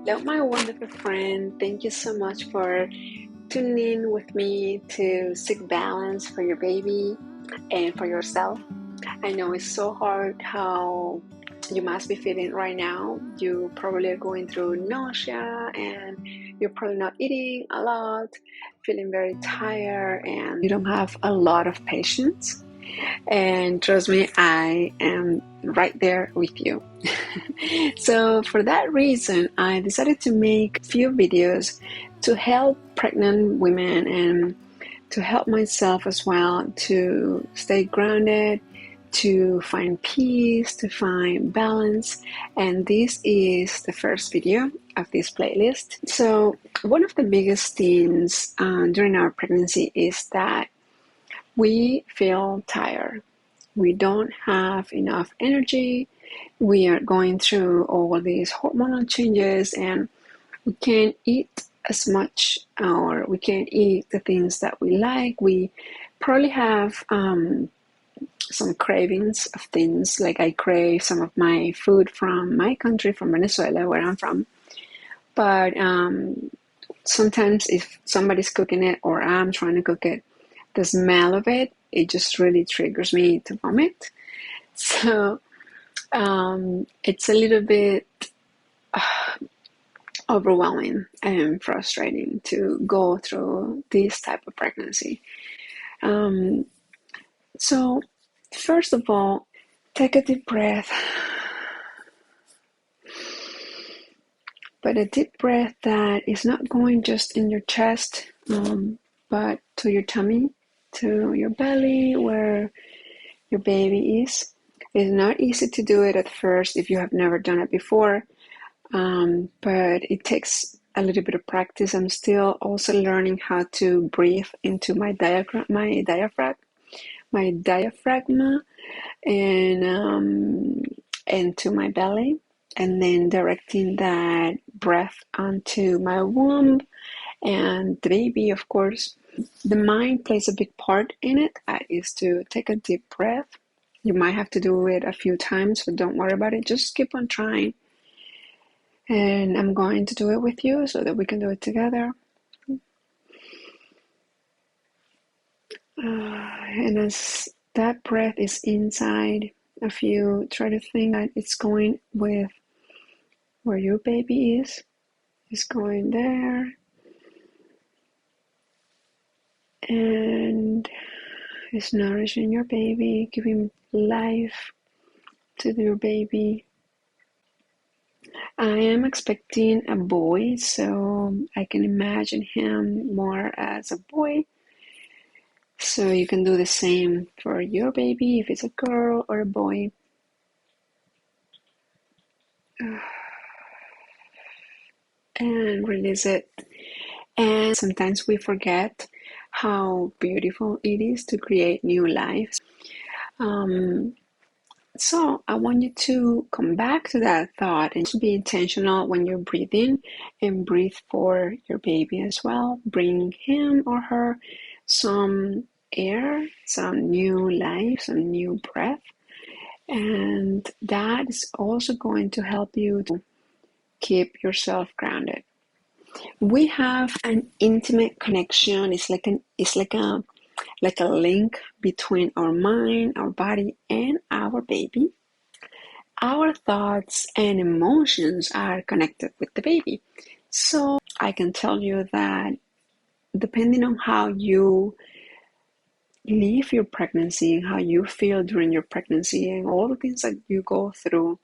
Hello, my wonderful friend. Thank you so much for tuning in with me to seek balance for your baby and for yourself. I know it's so hard how you must be feeling right now. You probably are going through nausea and you're probably not eating a lot, feeling very tired, and you don't have a lot of patience. And trust me, I am right there with you. So for that reason, I decided to make a few videos to help pregnant women and to help myself as well to stay grounded, to find peace, to find balance. And this is the first video of this playlist. So one of the biggest themes during our pregnancy is that we feel tired. We don't have enough energy. We are going through all these hormonal changes and we can't eat as much, or we can't eat the things that we like. We probably have some cravings of things, like I crave some of my food from my country, from Venezuela, where I'm from. But sometimes if somebody's cooking it or I'm trying to cook it, the smell of it, it just really triggers me to vomit. So it's a little bit overwhelming and frustrating to go through this type of pregnancy. So first of all, take a deep breath. But a deep breath that is not going just in your chest, but to your tummy, to your belly, where your baby is. It's not easy to do it at first if you have never done it before, but it takes a little bit of practice. I'm still also learning how to breathe into my diaphragm, and to my belly, and then directing that breath onto my womb and the baby, of course. The mind plays a big part in it. That is to take a deep breath. You might have to do it a few times, but don't worry about it. Just keep on trying. And I'm going to do it with you so that we can do it together. And as that breath is inside of you, try to think that it's going with where your baby is. It's going there. And it's nourishing your baby, giving life to your baby. I am expecting a boy, so I can imagine him more as a boy. So you can do the same for your baby, if it's a girl or a boy. And release it. And sometimes we forget how beautiful it is to create new lives. So I want you to come back to that thought and be intentional when you're breathing, and breathe for your baby as well. Bring him or her some air, some new life, some new breath. And that is also going to help you to keep yourself grounded. We have an intimate connection. It's like a link between our mind, our body, and our baby. Our thoughts and emotions are connected with the baby. So I can tell you that depending on how you live your pregnancy and how you feel during your pregnancy and all the things that you go through,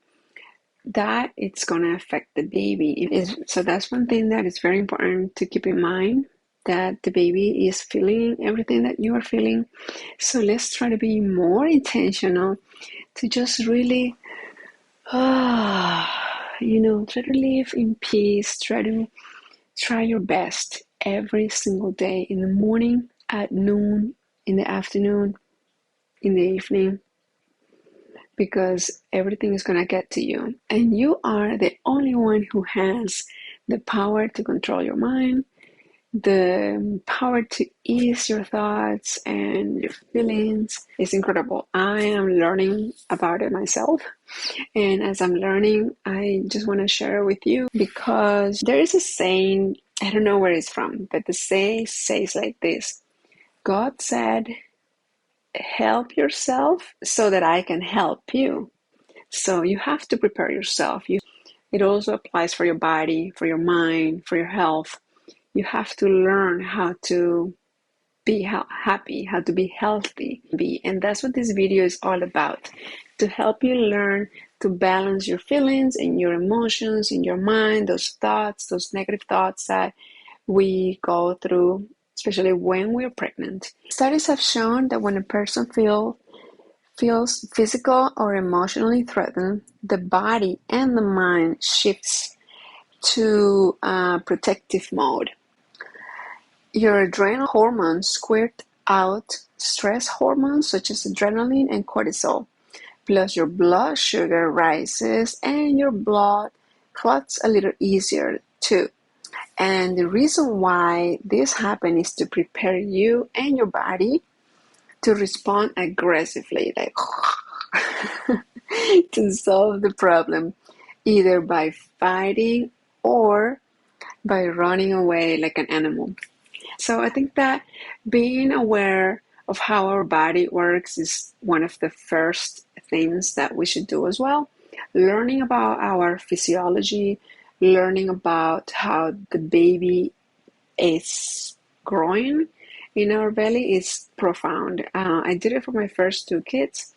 that it's going to affect the baby. So that's one thing that is very important to keep in mind, that the baby is feeling everything that you are feeling. So let's try to be more intentional to just really, try to live in peace. Try your best every single day, in the morning, at noon, in the afternoon, in the evening, because everything is going to get to you. And you are the only one who has the power to control your mind, The power to ease your thoughts and your feelings is incredible. I am learning about it myself. And as I'm learning, I just want to share it with you because there is a saying, I don't know where it's from, but the saying says like this: God said, help yourself so that I can help you. So you have to prepare yourself. It also applies for your body, for your mind, for your health. You have to learn how to be happy, how to be healthy. And that's what this video is all about, to help you learn to balance your feelings and your emotions in your mind, those thoughts, those negative thoughts that we go through, especially when we're pregnant. Studies have shown that when a person feels physical or emotionally threatened, the body and the mind shifts to protective mode. Your adrenal hormones squirt out stress hormones such as adrenaline and cortisol. Plus your blood sugar rises and your blood clots a little easier too. And the reason why this happens is to prepare you and your body to respond aggressively, like to solve the problem, either by fighting or by running away like an animal. So I think that being aware of how our body works is one of the first things that we should do as well. Learning about our physiology, learning about how the baby is growing in our belly is profound. I did it for my first two kids.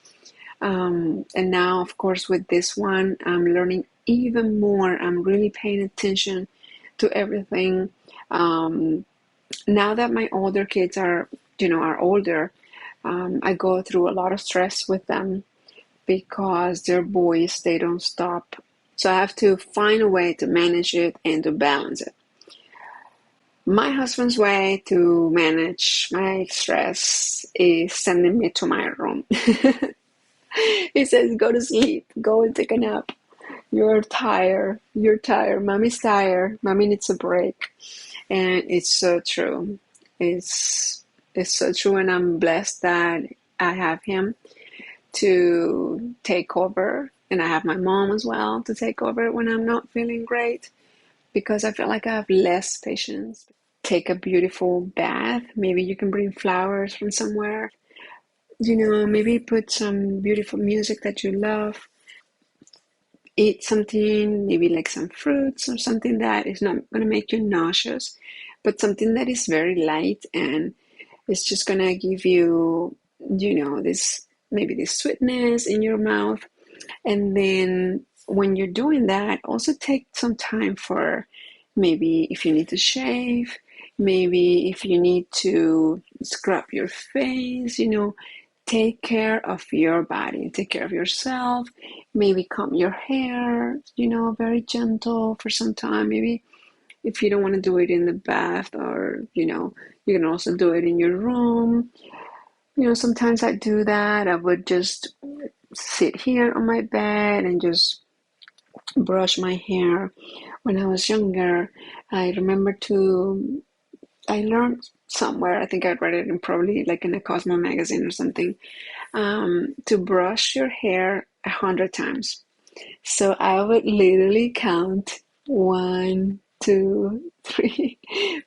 And now, of course, with this one, I'm learning even more. I'm really paying attention to everything. Now that my older kids are older, I go through a lot of stress with them because they're boys, they don't stop. So I have to find a way to manage it and to balance it. My husband's way to manage my stress is sending me to my room. He says, go to sleep, go and take a nap. You're tired, mommy's tired, mommy needs a break. And it's so true. It's so true, and I'm blessed that I have him to take over, and I have my mom as well to take over when I'm not feeling great, because I feel like I have less patience. Take a beautiful bath. Maybe you can bring flowers from somewhere. Maybe put some beautiful music that you love. Eat something, maybe like some fruits or something that is not going to make you nauseous, but something that is very light and it's just going to give you, this sweetness in your mouth. And then when you're doing that, also take some time for maybe if you need to shave, maybe if you need to scrub your face, take care of your body, take care of yourself, maybe comb your hair, very gentle for some time. Maybe if you don't want to do it in the bath, or, you can also do it in your room. Sometimes I do that. I would just sit here on my bed and just brush my hair. When I was younger, I remember I learned somewhere, I think I read it in probably like in a Cosmo magazine or something, to brush your hair 100 times. So I would literally count 1, 2, 3,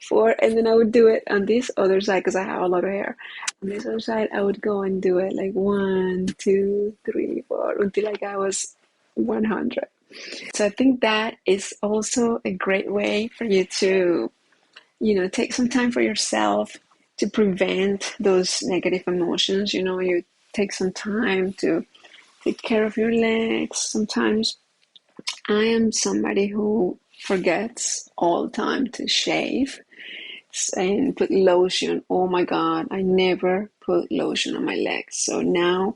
4, and then I would do it on this other side because I have a lot of hair. On this other side, I would go and do it like 1, 2, 3, 4 until like I was 100. So I think that is also a great way for you to, take some time for yourself to prevent those negative emotions. You take some time to take care of your legs. Sometimes I am somebody who forgets all the time to shave and put lotion. Oh my God, I never put lotion on my legs. So now,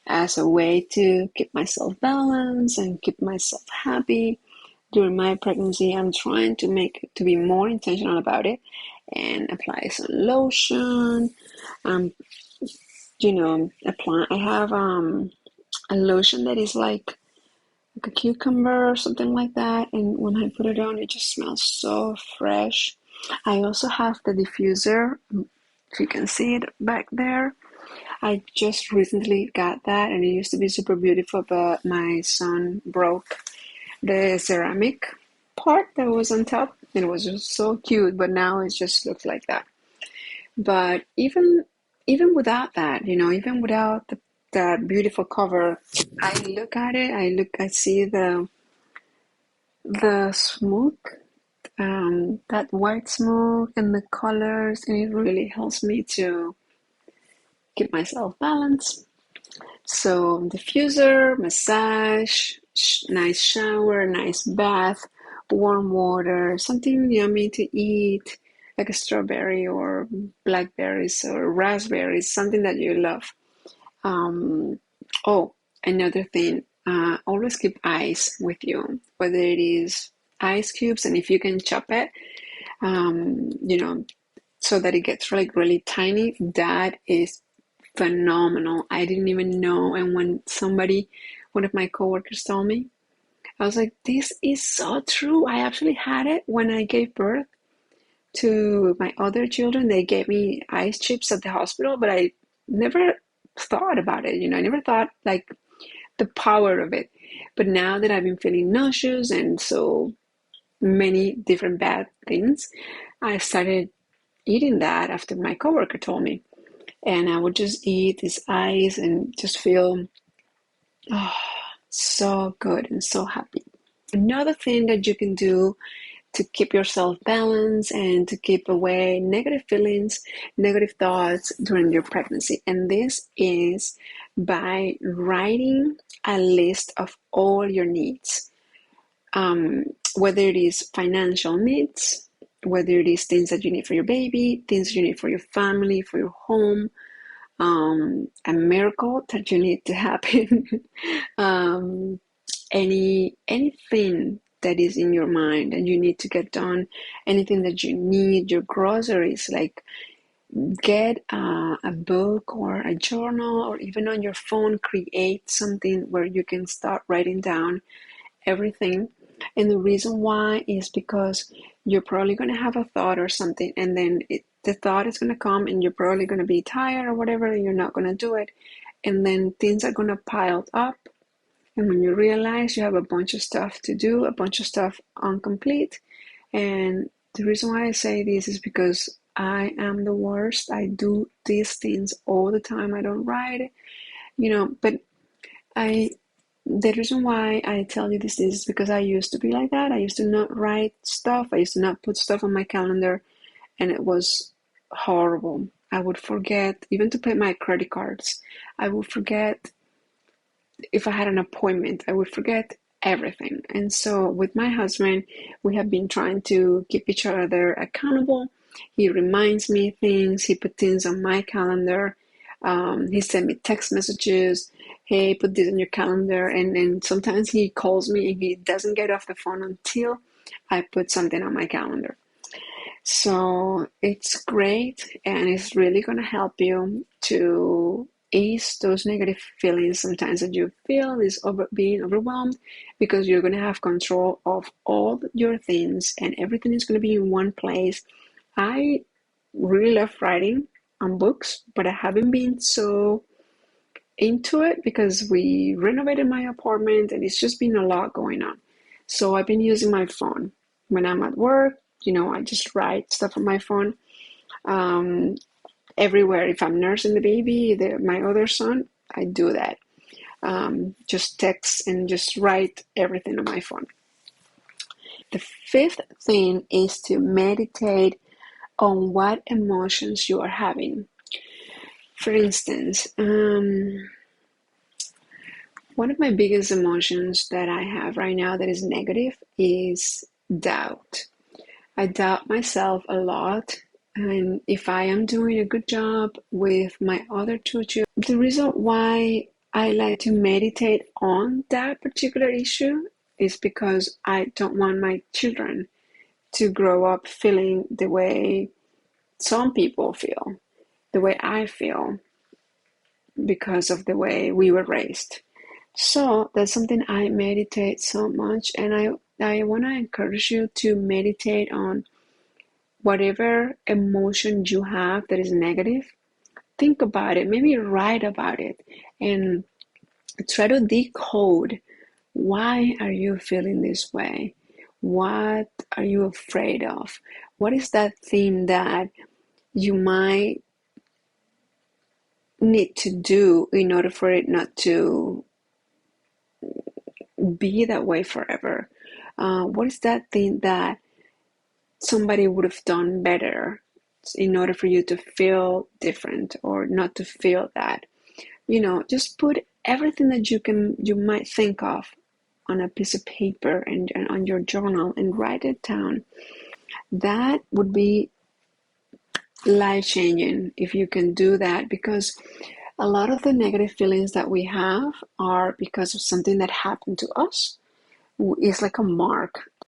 as a way to keep myself balanced and keep myself happy during my pregnancy, I'm trying to be more intentional about it and apply some lotion. I have a lotion that is like a cucumber or something like that, and when I put it on, it just smells so fresh. I also have the diffuser, if you can see it back there. I just recently got that, and it used to be super beautiful, but my son broke the ceramic part that was on top. It was just so cute, but now it just looks like that. But even without that, even without that beautiful cover, I look at it, I see the smoke, that white smoke and the colors, and it really helps me to keep myself balanced. So diffuser, massage, nice shower, nice bath, warm water, something yummy to eat, like a strawberry or blackberries or raspberries, something that you love. Um, oh, another thing, always keep ice with you, whether it is ice cubes, and if you can chop it, so that it gets like really tiny, that is phenomenal. I didn't even know. And when one of my coworkers told me, I was like, this is so true. I actually had it when I gave birth to my other children. They gave me ice chips at the hospital, but I never thought about it. I never thought like the power of it. But now that I've been feeling nauseous and so many different bad things, I started eating that after my coworker told me. And I would just eat this ice and just feel so good and so happy. Another thing that you can do to keep yourself balanced and to keep away negative feelings, negative thoughts during your pregnancy. And this is by writing a list of all your needs, whether it is financial needs, whether it is things that you need for your baby, things you need for your family, for your home, a miracle that you need to happen, um, anything that is in your mind and you need to get done, anything that you need, your groceries, like get a book or a journal, or even on your phone, create something where you can start writing down everything. And the reason why is because you're probably going to have a thought or something, and then the thought is going to come, and you're probably going to be tired or whatever, and you're not going to do it. And then things are going to pile up. And when you realize you have a bunch of stuff to do, a bunch of stuff incomplete. And the reason why I say this is because I am the worst. I do these things all the time. I don't write, but I the reason why I tell you this is because I used to be like that. I used to not write stuff. I used to not put stuff on my calendar, and it was horrible. I would forget even to pay my credit cards. I would forget if I had an appointment. I would forget everything. And so with my husband, we have been trying to keep each other accountable. He reminds me things. He put things on my calendar. He sent me text messages. Hey, put this on your calendar. And then sometimes he calls me and he doesn't get off the phone until I put something on my calendar. So it's great, and it's really going to help you to ease those negative feelings sometimes that you feel is being overwhelmed, because you're going to have control of all your things and everything is going to be in one place. I really love writing on books, but I haven't been so into it because we renovated my apartment and it's just been a lot going on. So I've been using my phone when I'm at work. I just write stuff on my phone. Um, Everywhere, if I'm nursing the baby, my other son, I do that. Just text and just write everything on my phone. The fifth thing is to meditate on what emotions you are having. For instance, one of my biggest emotions that I have right now that is negative is doubt. I doubt myself a lot, and if I am doing a good job with my other two children. The reason why I like to meditate on that particular issue is because I don't want my children to grow up feeling the way some people feel, the way I feel, because of the way we were raised. So that's something I meditate so much, and I want to encourage you to meditate on whatever emotion you have that is negative, think about it, maybe write about it, and try to decode why are you feeling this way? What are you afraid of? What is that thing that you might need to do in order for it not to be that way forever? What is that thing that somebody would have done better in order for you to feel different or not to feel that? Just put everything that you might think of on a piece of paper and on your journal and write it down. That would be life changing if you can do that, because a lot of the negative feelings that we have are because of something that happened to us. It's like a mark